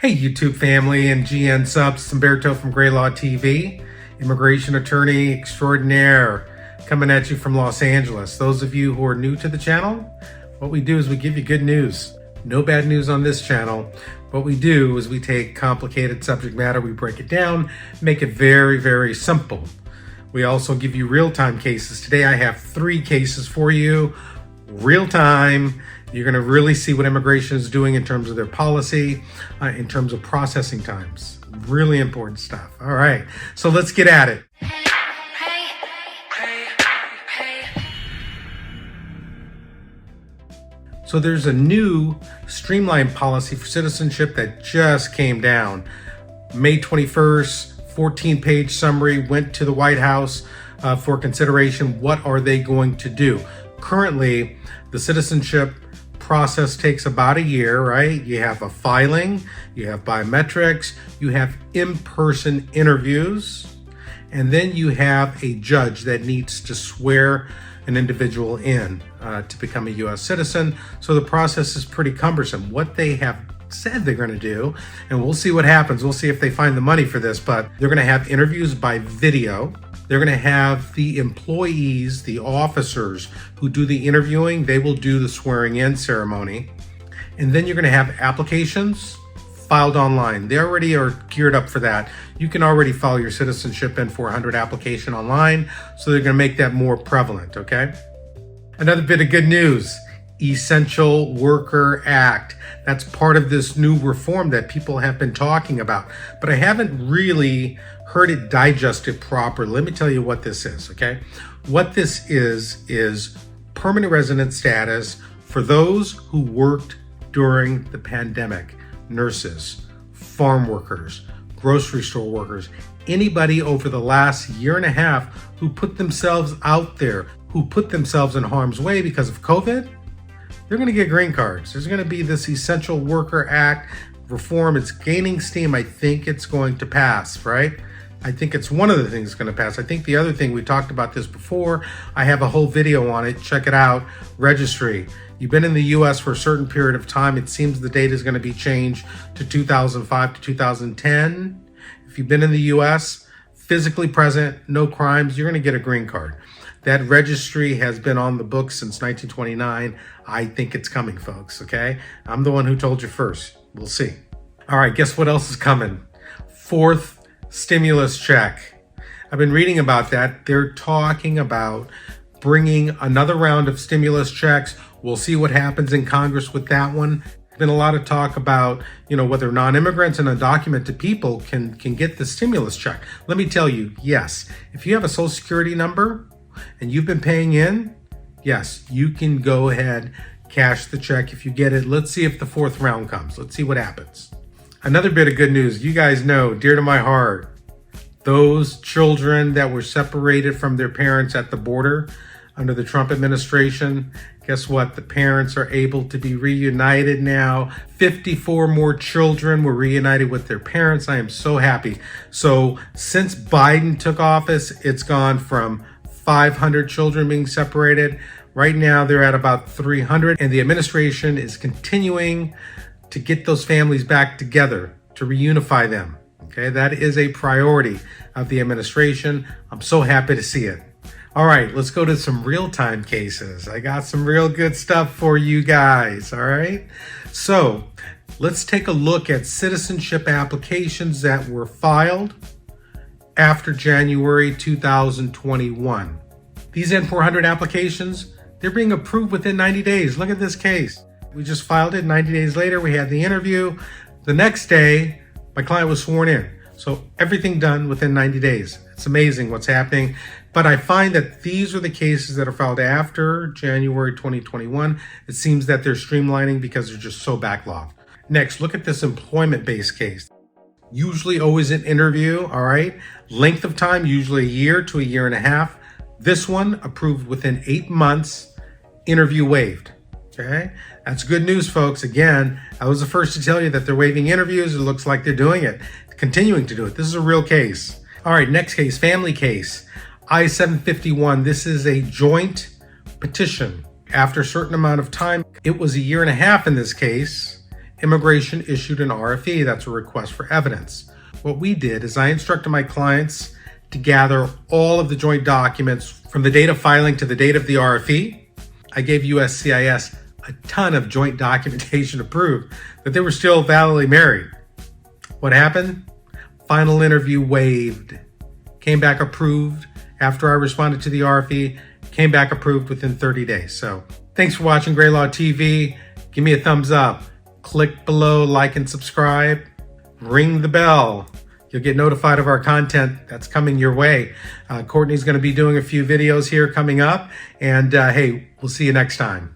Hey YouTube family and GN subs, it's Humberto from GrayLaw TV, immigration attorney extraordinaire, coming at you from Los Angeles. Those of you who are new to the channel, what we do is we give you good news. No bad news on this channel. What we do is we take complicated subject matter, we break it down, make it very, very simple. We also give you real-time cases. Today I have 3 cases for you, real-time. You're going to really see what immigration is doing in terms of their policy, in terms of processing times. Really important stuff. All right, so let's get at it. So there's a new streamlined policy for citizenship that just came down. May 21st, 14-page summary went to the White House for consideration. What are they going to do? Currently, the citizenship process takes about a year, right? You have a filing, you have biometrics, you have in-person interviews, and then you have a judge that needs to swear an individual in to become a U.S. citizen. So the process is pretty cumbersome. What they have said they're going to do, and we'll see what happens. We'll see if they find the money for this, but they're going to have interviews by video. They're going to have the employees, the officers who do the interviewing, they will do the swearing in ceremony. And then you're going to have applications filed online. They already are geared up for that. You can already file your Citizenship N400 application online, so they're going to make that more prevalent, okay? Another bit of good news, Essential Worker Act. That's part of this new reform that people have been talking about, but I haven't really heard it digested properly. Let me tell you what this is, okay? What this is permanent resident status for those who worked during the pandemic. Nurses, farm workers, grocery store workers, anybody over the last year and a half who put themselves out there, who put themselves in harm's way because of COVID, they're gonna get green cards. There's gonna be this Essential Worker Act reform. It's gaining steam. I think it's going to pass, right? I think it's one of the things that's going to pass. I think the other thing, we talked about this before. I have a whole video on it. Check it out. Registry. You've been in the U.S. for a certain period of time. It seems the date is going to be changed to 2005 to 2010. If you've been in the U.S., physically present, no crimes, you're going to get a green card. That registry has been on the books since 1929. I think it's coming, folks, okay? I'm the one who told you first. We'll see. All right, guess what else is coming? 4th stimulus check. I've been reading about that. They're talking about bringing another round of stimulus checks. We'll see what happens in Congress with that one. There's been a lot of talk about, whether non-immigrants and undocumented people can get the stimulus check. Let me tell you, yes. If you have a Social Security number and you've been paying in, yes, you can go ahead, cash the check if you get it. Let's see if the 4th round comes. Let's see what happens. Another bit of good news, you guys know, dear to my heart, those children that were separated from their parents at the border under the Trump administration, guess what? The parents are able to be reunited now. 54 more children were reunited with their parents. I am so happy. So since Biden took office, it's gone from 500 children being separated. Right now, they're at about 300, and the administration is continuing to get those families back together, to reunify them. Okay, that is a priority of the administration. I'm so happy to see it. All right, let's go to some real-time cases. I got some real good stuff for you guys, all right? So let's take a look at citizenship applications that were filed after January 2021. These N400 applications, they're being approved within 90 days. Look at this case. We just filed it. 90 days later, we had the interview. The next day, my client was sworn in. So everything done within 90 days. It's amazing what's happening. But I find that these are the cases that are filed after January 2021. It seems that they're streamlining because they're just so backlogged. Next, look at this employment-based case. Usually always an interview, all right? Length of time, usually a year to a year and a half. This one approved within 8 months, interview waived. Okay, that's good news, folks. Again, I was the first to tell you that they're waiving interviews. It looks like they're doing it, continuing to do it. This is a real case. All right, next case, family case. I-751, this is a joint petition. After a certain amount of time, it was a year and a half in this case, immigration issued an RFE, that's a request for evidence. What we did is I instructed my clients to gather all of the joint documents from the date of filing to the date of the RFE. I gave USCIS a ton of joint documentation to prove that they were still validly married. What happened? Final interview waived. Came back approved after I responded to the RFE. Came back approved within 30 days. So thanks for watching GrayLaw TV. Give me a thumbs up. Click below, like and subscribe. Ring the bell. You'll get notified of our content that's coming your way. Courtney's going to be doing a few videos here coming up. And hey, we'll see you next time.